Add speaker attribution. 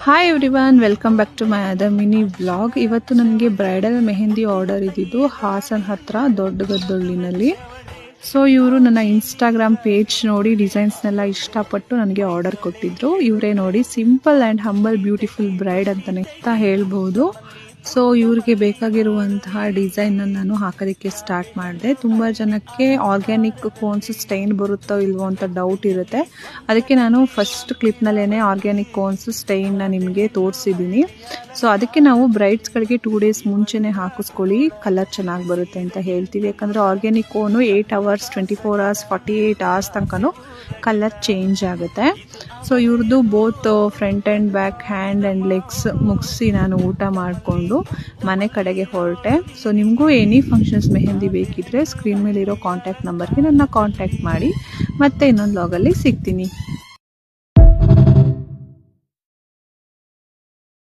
Speaker 1: Hi everyone, welcome back to my other mini vlog. ಇವತ್ತು ನನಗೆ bridal mehndi order ಇದ್ದಿದ್ದು ಹಾಸನ್ ಹತ್ರ ದೊಡ್ಡಗದ್ದೊಳ್ಳಿನಲ್ಲಿ. ಸೊ ಇವರು ನನ್ನ ಇನ್ಸ್ಟಾಗ್ರಾಮ್ ಪೇಜ್ ನೋಡಿ ಡಿಸೈನ್ಸ್ನೆಲ್ಲ ಇಷ್ಟಪಟ್ಟು ನನಗೆ ಆರ್ಡರ್ ಕೊಟ್ಟಿದ್ರು. ಇವರೇ ನೋಡಿ, simple and humble beautiful bride ಅಂತಲೇ ಹೇಳ್ಬೋದು. ಸೊ ಇವ್ರಿಗೆ ಬೇಕಾಗಿರುವಂತಹ ಡಿಸೈನ್ನ ನಾನು ಹಾಕೋದಕ್ಕೆ ಸ್ಟಾರ್ಟ್ ಮಾಡಿದೆ. ತುಂಬ ಜನಕ್ಕೆ ಆರ್ಗ್ಯಾನಿಕ್ ಕೋನ್ಸ್ ಸ್ಟೈನ್ ಬರುತ್ತೋ ಇಲ್ವೋ ಅಂತ ಡೌಟ್ ಇರುತ್ತೆ. ಅದಕ್ಕೆ ನಾನು ಫಸ್ಟ್ ಕ್ಲಿಪ್ನಲ್ಲೇ ಆರ್ಗ್ಯಾನಿಕ್ ಕೋನ್ಸ್ ಸ್ಟೈನ್ನ ನಿಮಗೆ ತೋರಿಸಿದ್ದೀನಿ. ಸೊ ಅದಕ್ಕೆ ನಾವು ಬ್ರೈಡ್ಸ್ಗಳಿಗೆ 2 ಡೇಸ್ ಮುಂಚೆನೇ ಹಾಕಿಸ್ಕೊಳ್ಳಿ, ಕಲರ್ ಚೆನ್ನಾಗಿ ಬರುತ್ತೆ ಅಂತ ಹೇಳ್ತೀವಿ. ಯಾಕಂದರೆ ಆರ್ಗ್ಯಾನಿಕ್ ಕೋನು 8 hours, 24 hours, 48 hours ತನಕನೂ ಕಲರ್ ಚೇಂಜ್ ಆಗುತ್ತೆ. ಸೊ ಇವ್ರದ್ದು both front and back, hand and legs ಮುಗಿಸಿ ನಾನು ಊಟ ಮಾಡಿಕೊಂಡು ಮನೆ ಕಡೆಗೆ ಹೊರಟೆ. ಸೊ ನಿಮಗೂ ಎನಿ ಫಂಕ್ಷನ್ಸ್ ಮೆಹಂದಿ ಬೇಕಿದ್ರೆ ಸ್ಕ್ರೀನ್ ಮೇಲಿರೋ ಕಾಂಟ್ಯಾಕ್ಟ್ ನಂಬರ್ಗೆ ನನ್ನ ಕಾಂಟ್ಯಾಕ್ಟ್ ಮಾಡಿ. ಮತ್ತೆ ಇನ್ನೊಂದು ವ್ಲಾಗಲ್ಲಿ ಸಿಗ್ತೀನಿ.